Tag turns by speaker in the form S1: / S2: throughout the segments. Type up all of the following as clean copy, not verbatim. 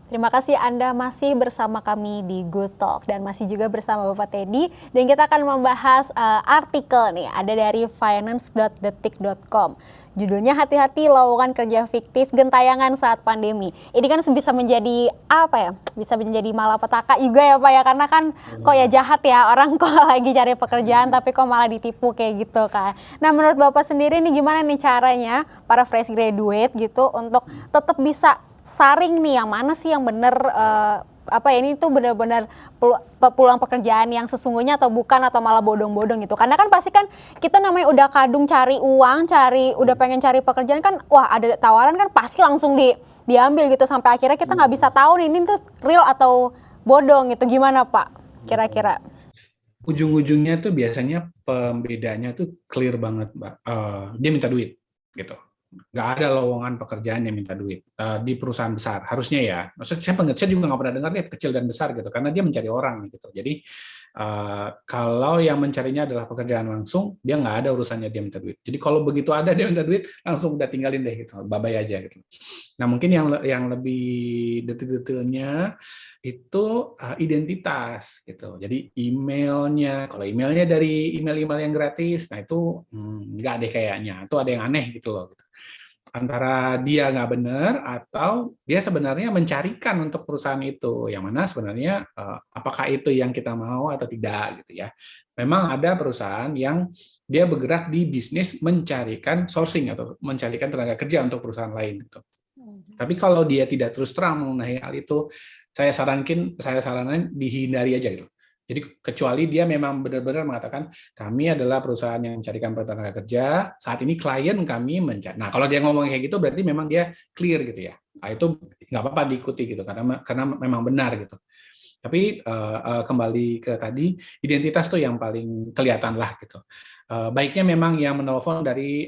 S1: Terima kasih Anda masih bersama kami di Good Talk dan masih juga bersama Bapak Teddy, dan kita akan membahas artikel nih ada dari finance.detik.com. Judulnya hati-hati lowongan kerja fiktif gentayangan saat pandemi. Ini kan bisa menjadi apa ya? Bisa menjadi malapetaka juga ya Pak ya, karena kan kok ya jahat ya orang kok lagi cari pekerjaan tapi kok malah ditipu kayak gitu kan. Nah, menurut Bapak sendiri nih gimana nih caranya para fresh graduate gitu untuk tetap bisa saring nih yang mana sih yang benar ini tuh benar-benar peluang pekerjaan yang sesungguhnya atau bukan, atau malah bodong-bodong gitu. Karena kan pasti kan kita namanya udah kadung cari uang, udah pengen cari pekerjaan kan, wah ada tawaran kan pasti langsung diambil gitu, sampai akhirnya kita nggak bisa tahu nih ini tuh real atau bodong gitu. Gimana Pak kira-kira?
S2: Ujung-ujungnya tuh biasanya pembedanya tuh clear banget, Mbak. Dia minta duit gitu. Nggak ada lowongan pekerjaan yang minta duit di perusahaan besar, harusnya ya. Maksudnya saya juga nggak pernah dengar dia kecil dan besar gitu, karena dia mencari orang gitu. Jadi kalau yang mencarinya adalah pekerjaan langsung, dia nggak ada urusannya dia minta duit. Jadi kalau begitu ada dia minta duit, langsung udah tinggalin deh gitu, bye-bye aja gitu. Nah, mungkin yang lebih detail-detailnya itu identitas gitu. Jadi emailnya, kalau emailnya dari email-email yang gratis, nah itu nggak deh kayaknya. Itu ada yang aneh gitu loh. Antara dia nggak benar atau dia sebenarnya mencarikan untuk perusahaan itu, yang mana sebenarnya apakah itu yang kita mau atau tidak gitu ya. Memang ada perusahaan yang dia bergerak di bisnis mencarikan sourcing atau mencarikan tenaga kerja untuk perusahaan lain gitu. Tapi kalau dia tidak terus terang mengenai hal itu, saya saranin dihindari aja gitu. Jadi kecuali dia memang benar-benar mengatakan kami adalah perusahaan yang mencarikan tenaga kerja, saat ini klien kami mencari. Nah, kalau dia ngomong kayak gitu berarti memang dia clear gitu ya. Nah, itu nggak apa-apa diikuti gitu karena memang benar gitu. Tapi kembali ke tadi, identitas tuh yang paling kelihatan lah gitu. Baiknya memang yang menelpon dari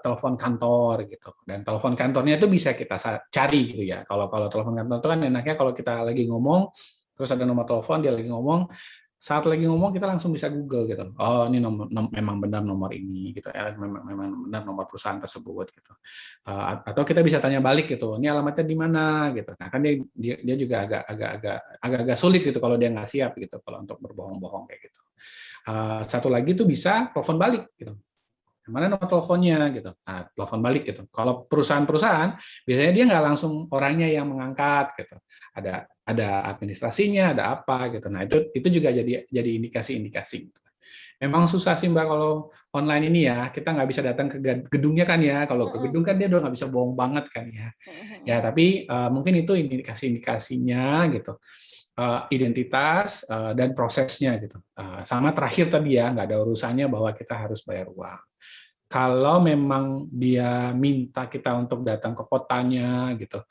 S2: telepon kantor gitu, dan telepon kantornya itu bisa kita cari gitu ya. Kalau telepon kantor itu kan enaknya kalau kita lagi ngomong terus ada nomor telepon, dia lagi ngomong, saat lagi ngomong kita langsung bisa Google gitu. Oh, ini memang benar nomor ini gitu ya, memang benar nomor perusahaan tersebut gitu. Atau kita bisa tanya balik gitu, ini alamatnya di mana gitu. Nah, kan dia juga agak sulit gitu kalau dia nggak siap gitu kalau untuk berbohong-bohong kayak gitu. Satu lagi tuh bisa telepon balik gitu. Mana nomor teleponnya gitu. Nah, telepon balik gitu. Kalau perusahaan-perusahaan biasanya dia nggak langsung orangnya yang mengangkat gitu. Ada administrasinya, ada apa gitu. Nah, itu juga jadi indikasi-indikasi gitu. Memang susah sih Mbak kalau online ini ya, kita nggak bisa datang ke gedungnya kan ya. Kalau ke gedung kan dia udah nggak bisa bohong banget kan ya. Ya, tapi mungkin itu indikasi-indikasinya gitu. Identitas dan prosesnya gitu. Sama terakhir tadi ya, nggak ada urusannya bahwa kita harus bayar uang. Kalau memang dia minta kita untuk datang ke kotanya gitu,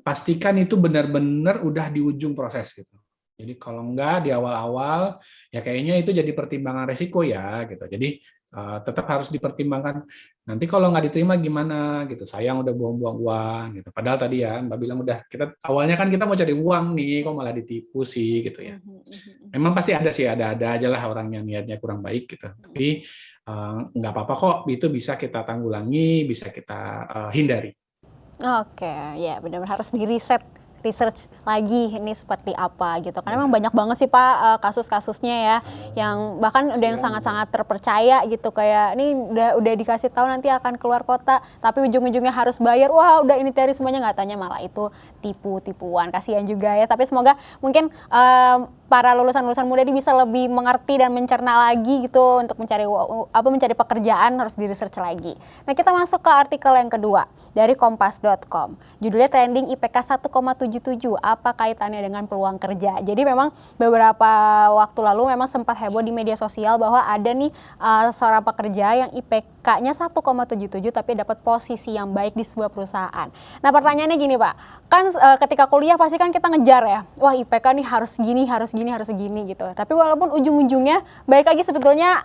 S2: pastikan itu benar-benar udah di ujung proses gitu. Jadi kalau enggak di awal-awal, ya kayaknya itu jadi pertimbangan resiko ya gitu. Jadi tetap harus dipertimbangkan. Nanti kalau nggak diterima gimana gitu. Sayang udah buang-buang uang gitu. Padahal tadi ya Mbak bilang udah kita awalnya kan kita mau cari uang nih, kok malah ditipu sih gitu ya. Memang pasti ada sih, ada aja lah orang yang niatnya kurang baik gitu. Tapi nggak apa-apa kok, itu bisa kita tanggulangi, bisa kita hindari.
S1: Oke, ya benar-benar harus research lagi ini seperti apa gitu. Karena memang
S2: Ya,
S1: banyak banget sih Pak kasus-kasusnya ya, yang bahkan udah yang
S2: kasihan.
S1: sangat-sangat terpercaya gitu, kayak ini udah dikasih tahu nanti akan keluar kota, tapi ujung-ujungnya harus bayar. Wah, udah ini dari semuanya, nggak tanya malah itu tipu-tipuan. Kasihan juga ya. Tapi semoga mungkin para lulusan-lulusan muda ini bisa lebih mengerti dan mencerna lagi gitu untuk mencari pekerjaan, harus di research lagi. Nah, kita masuk ke artikel yang kedua dari kompas.com. Judulnya trending IPK 1,77, apa kaitannya dengan peluang kerja. Jadi memang beberapa waktu lalu memang sempat heboh di media sosial bahwa ada nih seorang pekerja yang IPK-nya 1,77 tapi dapat posisi yang baik di sebuah perusahaan. Nah, pertanyaannya gini Pak, kan ketika kuliah pasti kan kita ngejar ya, wah IPK nih harus segini gitu. Tapi walaupun ujung-ujungnya balik lagi sebetulnya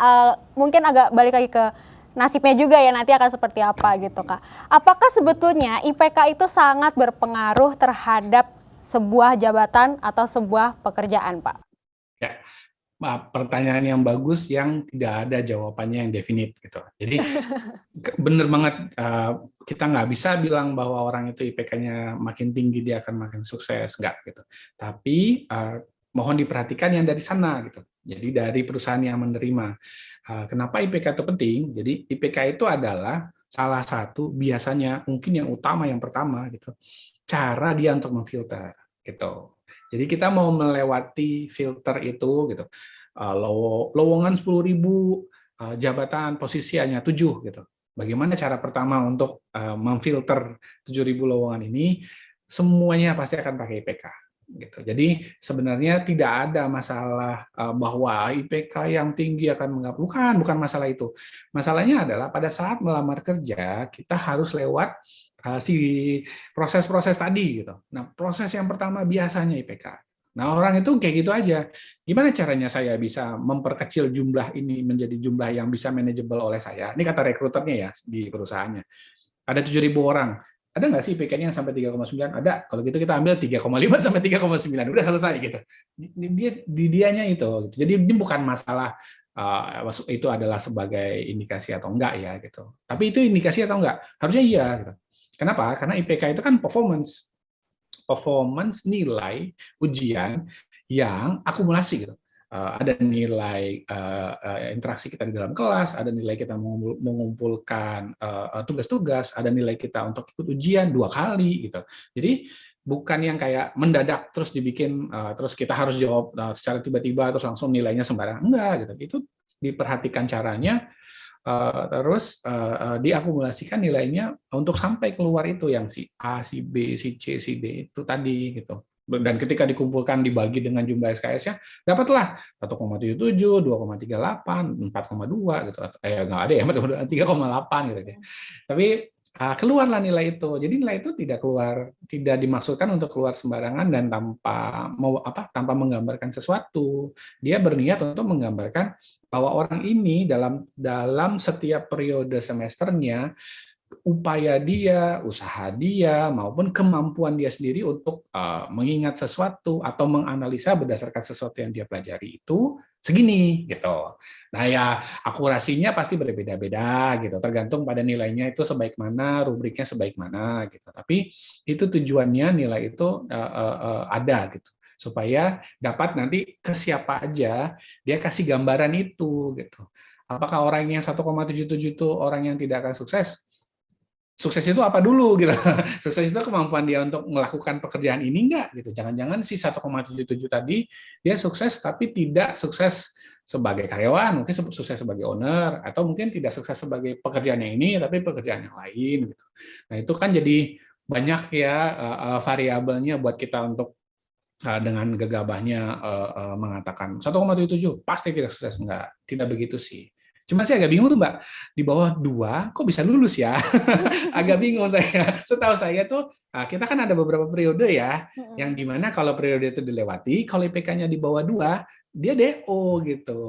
S1: mungkin agak balik lagi ke nasibnya juga ya, nanti akan seperti apa gitu Kak. Apakah sebetulnya IPK itu sangat berpengaruh terhadap sebuah jabatan atau sebuah pekerjaan Pak?
S2: Ya, pertanyaan yang bagus yang tidak ada jawabannya yang definit gitu. Jadi bener banget, kita nggak bisa bilang bahwa orang itu IPK-nya makin tinggi dia akan makin sukses, nggak gitu. Tapi mohon diperhatikan yang dari sana gitu. Jadi dari perusahaan yang menerima. Kenapa IPK itu penting? Jadi IPK itu adalah salah satu, biasanya mungkin yang utama, yang pertama gitu, cara dia untuk memfilter gitu. Jadi kita mau melewati filter itu gitu. Lowongan 10.000, jabatan posisi hanya 7 gitu. Bagaimana cara pertama untuk memfilter 7.000 lowongan ini? Semuanya pasti akan pakai IPK. Gitu. Jadi sebenarnya tidak ada masalah bahwa IPK yang tinggi akan bukan masalah itu. Masalahnya adalah pada saat melamar kerja kita harus lewat si proses-proses tadi gitu. Nah, proses yang pertama biasanya IPK. Nah, orang itu kayak gitu aja. Gimana caranya saya bisa memperkecil jumlah ini menjadi jumlah yang bisa manageable oleh saya? Ini kata rekruternya ya di perusahaannya. Ada 7.000 orang. Ada nggak sih IPK-nya yang sampai 3,9? Ada. Kalau gitu kita ambil 3,5 sampai 3,9. Udah selesai gitu. Dianya itu. Jadi ini bukan masalah itu adalah sebagai indikasi atau enggak ya gitu. Tapi itu indikasi atau enggak? Harusnya iya gitu. Kenapa? Karena IPK itu kan performance nilai ujian yang akumulasi gitu. Ada nilai interaksi kita di dalam kelas, ada nilai kita mengumpulkan tugas-tugas, ada nilai kita untuk ikut ujian 2 kali gitu. Jadi bukan yang kayak mendadak terus dibikin terus kita harus jawab secara tiba-tiba terus langsung nilainya sembarang, enggak gitu. Itu diperhatikan caranya, terus diakumulasikan nilainya untuk sampai keluar itu yang si A, si B, si C, si D itu tadi gitu. Dan ketika dikumpulkan dibagi dengan jumlah SKS-nya, dapatlah 1,77, 2,38, 4,2 gitu. Nggak ada ya, 3,8 gitu. Tapi keluarlah nilai itu. Jadi nilai itu tidak dimaksudkan untuk keluar sembarangan dan tanpa menggambarkan sesuatu. Dia berniat untuk menggambarkan bahwa orang ini dalam setiap periode semesternya upaya dia, usaha dia, maupun kemampuan dia sendiri untuk mengingat sesuatu atau menganalisa berdasarkan sesuatu yang dia pelajari itu segini gitu. Nah ya akurasinya pasti berbeda-beda gitu, tergantung pada nilainya itu sebaik mana, rubriknya sebaik mana gitu. Tapi itu tujuannya nilai itu ada gitu supaya dapat nanti ke siapa aja dia kasih gambaran itu gitu. Apakah orang yang 1,77 itu orang yang tidak akan sukses? Sukses itu apa dulu gitu. Sukses itu kemampuan dia untuk melakukan pekerjaan ini enggak gitu. Jangan-jangan si 1,77 tadi dia sukses tapi tidak sukses sebagai karyawan, mungkin sukses sebagai owner atau mungkin tidak sukses sebagai pekerjaan yang ini tapi pekerjaan yang lain gitu. Nah, itu kan jadi banyak ya variabelnya buat kita untuk dengan gegabahnya mengatakan 1,77 pasti tidak sukses, enggak. Tidak begitu sih. Cuma sih agak bingung tuh Mbak, di bawah 2 kok bisa lulus ya? Agak bingung saya. Setahu saya tuh, kita kan ada beberapa periode ya, yang dimana kalau periode itu dilewati, kalau IPK-nya di bawah 2, dia DO gitu.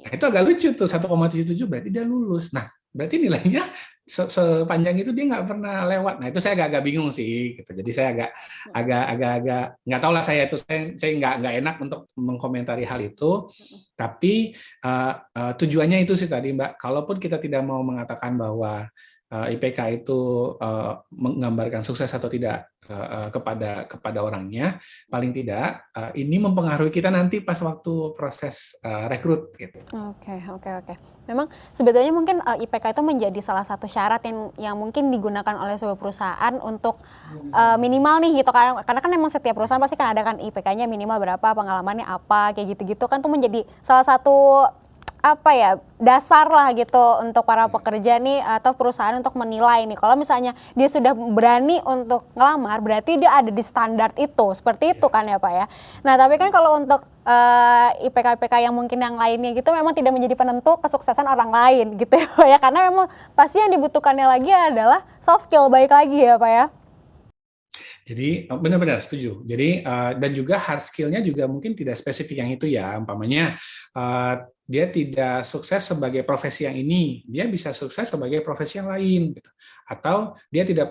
S2: Nah, itu agak lucu tuh, 1,77 berarti dia lulus. Nah, berarti nilainya sepanjang itu dia nggak pernah lewat. Nah, itu saya agak bingung sih gitu. Jadi saya agak nggak tahu lah, saya nggak enak untuk mengkomentari hal itu. Tapi tujuannya itu sih tadi Mbak. Kalaupun kita tidak mau mengatakan bahwa IPK itu menggambarkan sukses atau tidak kepada orangnya, paling tidak ini mempengaruhi kita nanti pas waktu proses rekrut gitu.
S1: Oke. Memang sebetulnya mungkin IPK itu menjadi salah satu syarat yang mungkin digunakan oleh sebuah perusahaan untuk minimal nih gitu, karena kan memang setiap perusahaan pasti kan ada kan IPK-nya minimal berapa, pengalamannya apa, kayak gitu-gitu kan, tuh menjadi salah satu dasar lah gitu untuk para pekerja nih atau perusahaan untuk menilai nih, kalau misalnya dia sudah berani untuk ngelamar berarti dia ada di standar itu, seperti itu kan ya Pak ya. Nah tapi kan kalau untuk IPK yang mungkin yang lainnya gitu memang tidak menjadi penentu kesuksesan orang lain gitu ya Pak ya, karena memang pasti yang dibutuhkannya lagi adalah soft skill, baik lagi ya Pak ya.
S2: Jadi benar-benar setuju. Jadi dan juga hard skill-nya juga mungkin tidak spesifik yang itu ya. Umpamanya dia tidak sukses sebagai profesi yang ini, dia bisa sukses sebagai profesi yang lain, gitu. Atau dia tidak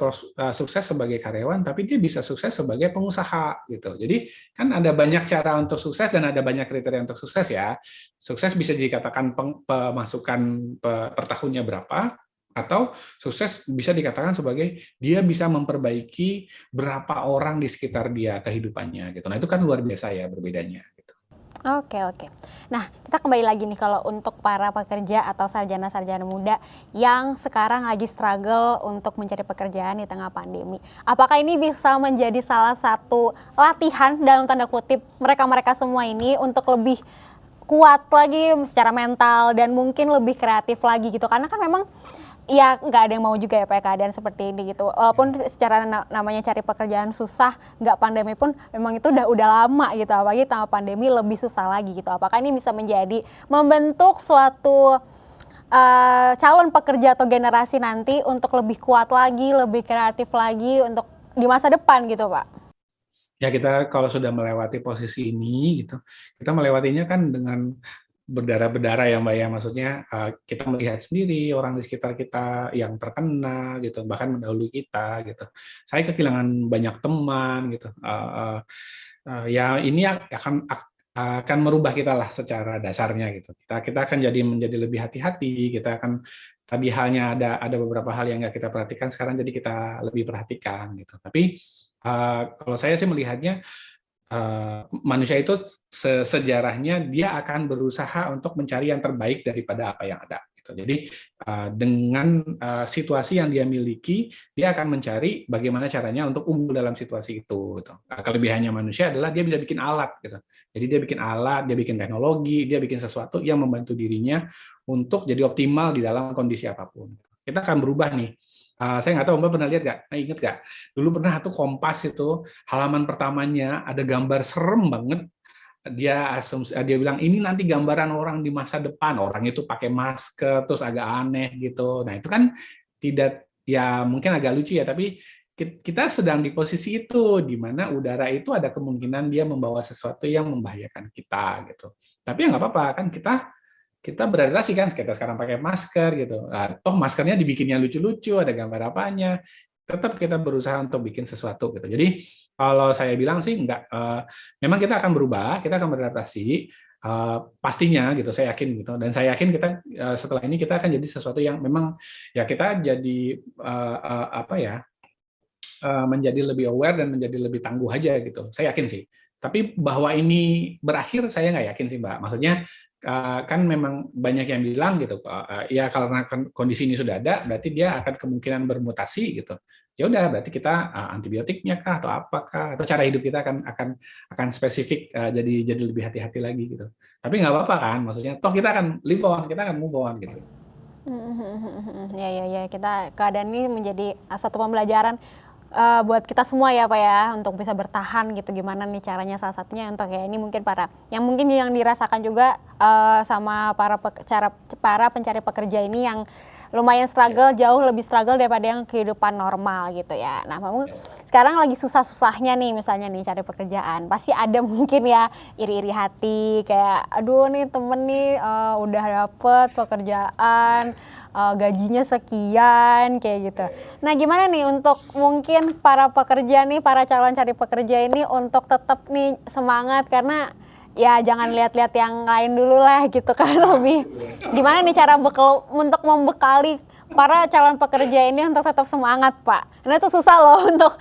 S2: sukses sebagai karyawan, tapi dia bisa sukses sebagai pengusaha, gitu. Jadi kan ada banyak cara untuk sukses dan ada banyak kriteria untuk sukses ya. Sukses bisa dikatakan pemasukan per tahunnya berapa, atau sukses bisa dikatakan sebagai dia bisa memperbaiki berapa orang di sekitar dia kehidupannya, gitu. Nah itu kan luar biasa ya berbedanya, gitu.
S1: Oke, oke. Nah, kita kembali lagi nih kalau untuk para pekerja atau sarjana-sarjana muda yang sekarang lagi struggle untuk mencari pekerjaan di tengah pandemi. Apakah ini bisa menjadi salah satu latihan dalam tanda kutip mereka-mereka semua ini untuk lebih kuat lagi secara mental dan mungkin lebih kreatif lagi gitu? Karena kan memang ya nggak ada yang mau juga ya pakai keadaan seperti ini gitu. Walaupun secara namanya cari pekerjaan susah, nggak pandemi pun memang itu udah lama gitu. Apalagi tambah pandemi lebih susah lagi gitu. Apakah ini bisa menjadi membentuk suatu calon pekerja atau generasi nanti untuk lebih kuat lagi, lebih kreatif lagi untuk di masa depan gitu, Pak?
S2: Ya kita kalau sudah melewati posisi ini gitu, kita melewatinya kan dengan berdarah-berdarah ya Mbak ya, maksudnya kita melihat sendiri orang di sekitar kita yang terkena gitu, bahkan mendahului kita gitu. Saya kehilangan banyak teman gitu. Ya ini akan merubah kita lah secara dasarnya gitu. Kita akan menjadi lebih hati-hati. Kita akan tadi halnya ada beberapa hal yang nggak kita perhatikan sekarang jadi kita lebih perhatikan gitu. Tapi kalau saya sih melihatnya manusia itu sejarahnya dia akan berusaha untuk mencari yang terbaik daripada apa yang ada. Gitu. Jadi dengan situasi yang dia miliki, dia akan mencari bagaimana caranya untuk unggul dalam situasi itu. Gitu. Kelebihannya manusia adalah dia bisa bikin alat. Gitu. Jadi dia bikin alat, dia bikin teknologi, dia bikin sesuatu yang membantu dirinya untuk jadi optimal di dalam kondisi apapun. Kita akan berubah nih. Saya nggak tahu Mbak pernah lihat nggak? Ingat nggak? Dulu pernah tuh Kompas itu halaman pertamanya ada gambar serem banget. Dia bilang ini nanti gambaran orang di masa depan. Orang itu pakai masker terus agak aneh gitu. Nah itu kan tidak ya mungkin agak lucu ya, tapi kita sedang di posisi itu di mana udara itu ada kemungkinan dia membawa sesuatu yang membahayakan kita gitu. Tapi ya nggak apa-apa kan kita beradaptasi kan, kita sekarang pakai masker gitu. Nah, toh maskernya dibikinnya lucu-lucu, ada gambar apanya. Tetap kita berusaha untuk bikin sesuatu gitu. Jadi kalau saya bilang sih enggak, memang kita akan berubah, kita akan beradaptasi, pastinya gitu. Saya yakin gitu. Dan saya yakin kita setelah ini kita akan jadi sesuatu yang memang ya kita jadi apa ya menjadi lebih aware dan menjadi lebih tangguh aja gitu. Saya yakin sih. Tapi bahwa ini berakhir saya nggak yakin sih Mbak. Maksudnya kan memang banyak yang bilang gitu, ya karena kondisi ini sudah ada, berarti dia akan kemungkinan bermutasi gitu. Ya udah, berarti kita antibiotiknya kah atau apakah atau cara hidup kita akan spesifik jadi lebih hati-hati lagi gitu. Tapi nggak apa-apa kan, maksudnya toh kita akan live on, kita akan move on gitu.
S1: Ya, ya, ya. Kita keadaan ini menjadi satu pembelajaran buat kita semua ya Pak ya, untuk bisa bertahan gitu. Gimana nih caranya, salah satunya untuk ya ini mungkin yang dirasakan juga sama para pencari pekerja ini yang lumayan struggle, jauh lebih struggle daripada yang kehidupan normal gitu ya. Nah, memang sekarang lagi susah-susahnya nih misalnya nih cari pekerjaan. Pasti ada mungkin ya iri-iri hati kayak aduh nih temen nih udah dapet pekerjaan, gajinya sekian kayak gitu. Nah, gimana nih untuk mungkin para pekerja nih, para calon cari pekerja ini untuk tetap nih semangat, karena ya jangan lihat-lihat yang lain dulu lah gitu kan. Lebih gimana nih cara untuk membekali para calon pekerja ini untuk tetap semangat Pak? Karena itu susah loh untuk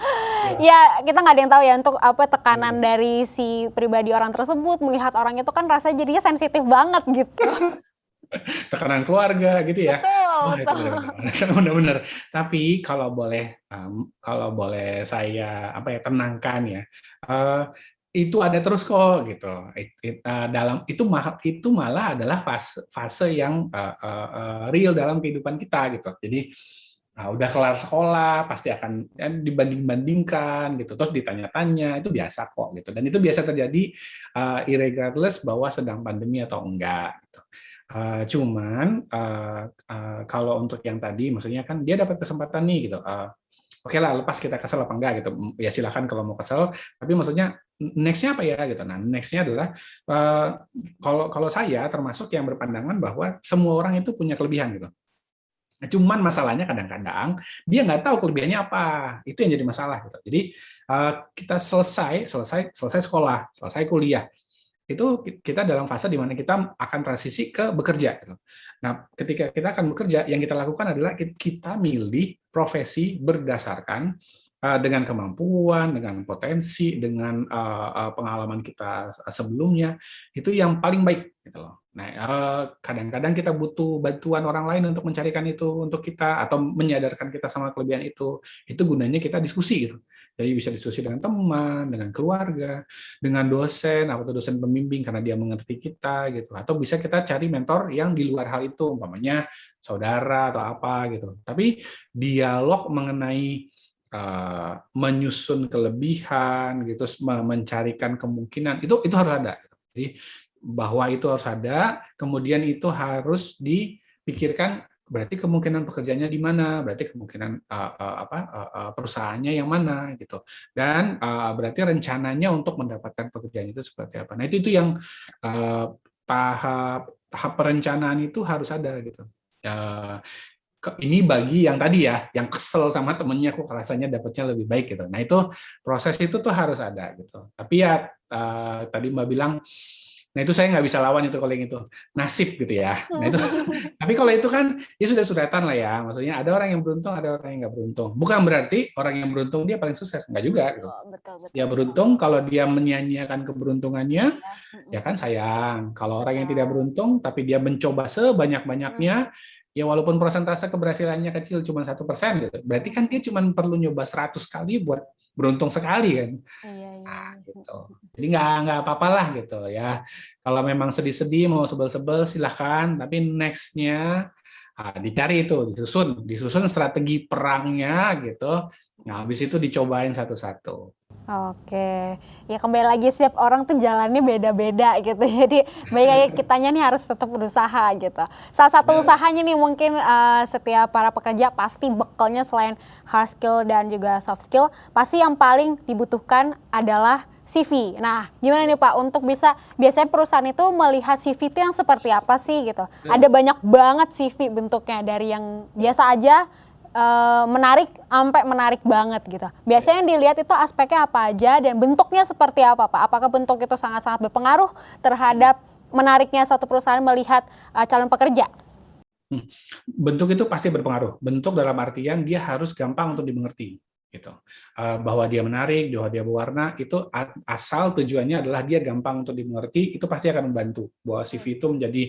S1: ya kita nggak ada yang tahu ya untuk apa tekanan dari si pribadi orang tersebut, melihat orang itu kan rasanya jadinya sensitif banget gitu.
S2: Tekanan keluarga gitu ya. Wah, itu
S1: Betul.
S2: benar-benar. Tapi kalau boleh saya tenangkan ya, itu ada terus kok gitu. Dalam itu malah adalah fase yang real dalam kehidupan kita gitu. Jadi udah kelar sekolah pasti akan dibanding-bandingkan gitu, terus ditanya-tanya, itu biasa kok gitu. Dan itu biasa terjadi irregardless bahwa sedang pandemi atau enggak gitu. Cuman kalau untuk yang tadi, maksudnya kan dia dapat kesempatan nih gitu. Oke lah, lepas kita kesel apa enggak gitu. Ya silakan kalau mau kesel, tapi maksudnya next-nya apa ya gitu. Nah, next-nya adalah eh, kalau saya termasuk yang berpandangan bahwa semua orang itu punya kelebihan gitu. Nah, cuman masalahnya kadang-kadang dia nggak tahu kelebihannya apa. Itu yang jadi masalah gitu. Jadi kita selesai sekolah, selesai kuliah, itu kita dalam fase di mana kita akan transisi ke bekerja gitu. Nah, ketika kita akan bekerja, yang kita lakukan adalah kita milih profesi berdasarkan dengan kemampuan, dengan potensi, dengan pengalaman kita sebelumnya, itu yang paling baik gitu loh. Nah, kadang-kadang kita butuh bantuan orang lain untuk mencarikan itu untuk kita atau menyadarkan kita sama kelebihan itu. Itu gunanya kita diskusi gitu. Jadi bisa diskusi dengan teman, dengan keluarga, dengan dosen atau dosen pembimbing karena dia mengerti kita gitu. Atau bisa kita cari mentor yang di luar hal itu, umpamanya saudara atau apa gitu. Tapi dialog mengenai menyusun kelebihan gitu, mencarikan kemungkinan itu harus ada. Jadi bahwa itu harus ada, kemudian itu harus dipikirkan berarti kemungkinan pekerjaannya di mana, berarti kemungkinan perusahaannya yang mana gitu, dan berarti rencananya untuk mendapatkan pekerjaan itu seperti apa. Nah itu yang tahap perencanaan itu harus ada gitu. Ini bagi yang tadi ya, yang kesel sama temennya kok rasanya dapatnya lebih baik gitu. Nah itu proses itu tuh harus ada gitu. Tapi ya tadi Mbak bilang, nah itu saya nggak bisa lawan itu kalau yang itu nasib gitu ya. Nah itu, tapi kalau itu kan ya sudah sudatan lah ya. Maksudnya ada orang yang beruntung, ada orang yang nggak beruntung. Bukan berarti orang yang beruntung dia paling sukses, nggak juga. Gitu.
S1: Betul, betul.
S2: Dia beruntung kalau dia menyanyiakan keberuntungannya, ya kan sayang. Kalau orang yang tidak beruntung tapi dia mencoba sebanyak-banyaknya, ya walaupun persentase keberhasilannya kecil cuma 1%, gitu. Berarti kan dia cuma perlu nyoba 100 kali buat beruntung sekali kan. Nah, gitu. Jadi nggak apa-apalah gitu ya. Kalau memang sedih-sedih mau sebel-sebel silahkan, tapi next-nya dicari itu, disusun strategi perangnya gitu. Nah, habis itu dicobain satu-satu.
S1: Oke, ya kembali lagi setiap orang tuh jalannya beda-beda gitu. Jadi baik kitanya nih harus tetap berusaha gitu. Salah satu usahanya nih mungkin setiap para pekerja pasti bekalnya selain hard skill dan juga soft skill, pasti yang paling dibutuhkan adalah CV. Nah, gimana nih Pak untuk biasanya perusahaan itu melihat CV itu yang seperti apa sih gitu. Ada banyak banget CV bentuknya dari yang biasa aja menarik sampai menarik banget gitu. Biasanya yang dilihat itu aspeknya apa aja dan bentuknya seperti apa Pak? Apakah bentuk itu sangat-sangat berpengaruh terhadap menariknya suatu perusahaan melihat calon pekerja?
S2: Bentuk itu pasti berpengaruh. Bentuk dalam artian dia harus gampang untuk dimengerti. Gitu. Bahwa dia menarik, bahwa dia berwarna, itu asal tujuannya adalah dia gampang untuk dimengerti, itu pasti akan membantu bahwa CV itu menjadi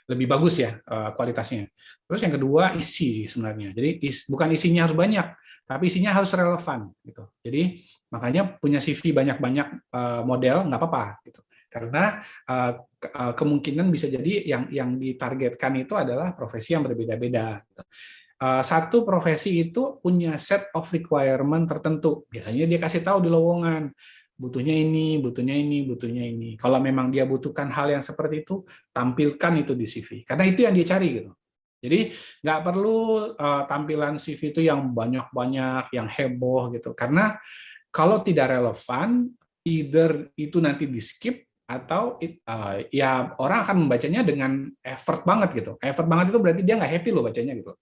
S2: lebih bagus ya kualitasnya. Terus yang kedua isi sebenarnya. Jadi bukan isinya harus banyak, tapi isinya harus relevan. Gitu. Jadi makanya punya CV banyak-banyak model nggak apa-apa. Gitu. Karena kemungkinan bisa jadi yang ditargetkan itu adalah profesi yang berbeda-beda. Gitu. Satu profesi itu punya set of requirement tertentu. Biasanya dia kasih tahu di lowongan, butuhnya ini, butuhnya ini, butuhnya ini. Kalau memang dia butuhkan hal yang seperti itu, tampilkan itu di CV. Karena itu yang dia cari gitu. Jadi nggak perlu tampilan CV itu yang banyak-banyak, yang heboh gitu. Karena kalau tidak relevan, either itu nanti di skip atau ya orang akan membacanya dengan effort banget gitu. Effort banget itu berarti dia nggak happy loh bacanya gitu.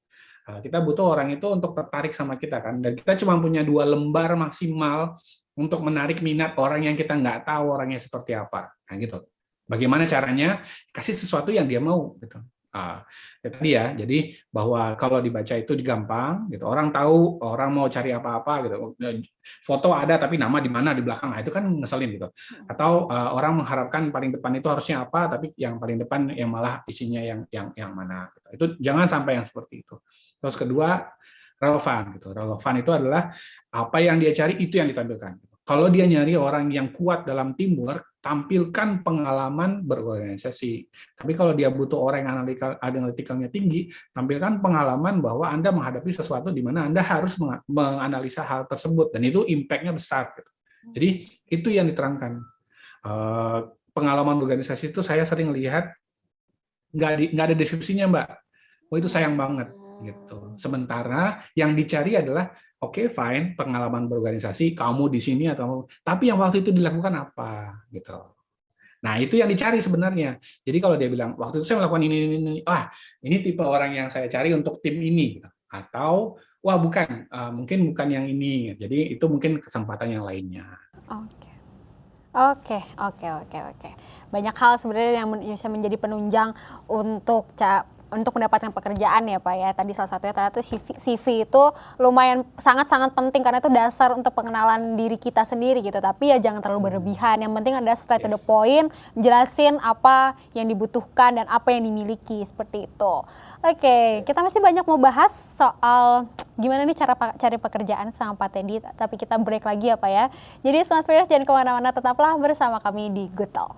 S2: Kita butuh orang itu untuk tertarik sama kita kan, dan kita cuma punya 2 lembar maksimal untuk menarik minat orang yang kita nggak tahu orangnya seperti apa. Nah gitu. Bagaimana caranya? Kasih sesuatu yang dia mau gitu. Tadi ya, jadi bahwa kalau dibaca itu gampang, gitu. Orang tahu, orang mau cari apa-apa gitu. Foto ada tapi nama di mana di belakang, nah, itu kan ngeselin gitu. Atau orang mengharapkan paling depan itu harusnya apa, tapi yang paling depan yang malah isinya yang mana. Gitu. Itu jangan sampai yang seperti itu. Terus kedua, relevan gitu. Relevan itu adalah apa yang dia cari itu yang ditampilkan. Kalau dia nyari orang yang kuat dalam teamwork, tampilkan pengalaman berorganisasi. Tapi kalau dia butuh orang yang analitikalnya tinggi, tampilkan pengalaman bahwa Anda menghadapi sesuatu di mana Anda harus menganalisa hal tersebut, dan itu impact-nya besar. Gitu. Jadi itu yang diterangkan. Pengalaman organisasi itu saya sering lihat nggak ada deskripsinya, Mbak. Oh itu sayang banget. Gitu. Sementara yang dicari adalah Oke, fine, pengalaman berorganisasi, kamu di sini atau tapi yang waktu itu dilakukan apa gitu. Nah, itu yang dicari sebenarnya. Jadi kalau dia bilang waktu itu saya melakukan ini, ini tipe orang yang saya cari untuk tim ini gitu. Atau wah bukan, mungkin bukan yang ini. Jadi itu mungkin kesempatan yang lainnya.
S1: Oke. Oke. Banyak hal sebenarnya yang bisa menjadi penunjang untuk mendapatkan pekerjaan ya Pak ya. Tadi salah satunya ternyata CV itu lumayan sangat-sangat penting karena itu dasar untuk pengenalan diri kita sendiri gitu. Tapi ya jangan terlalu berlebihan. Yang penting ada straight to the point, jelasin apa yang dibutuhkan dan apa yang dimiliki seperti itu. Oke, kita masih banyak mau bahas soal gimana nih cara cari pekerjaan sama Pak Teddy, tapi kita break lagi ya Pak ya. Jadi Smart Freelance jangan kemana-mana, tetaplah bersama kami di Good Talk.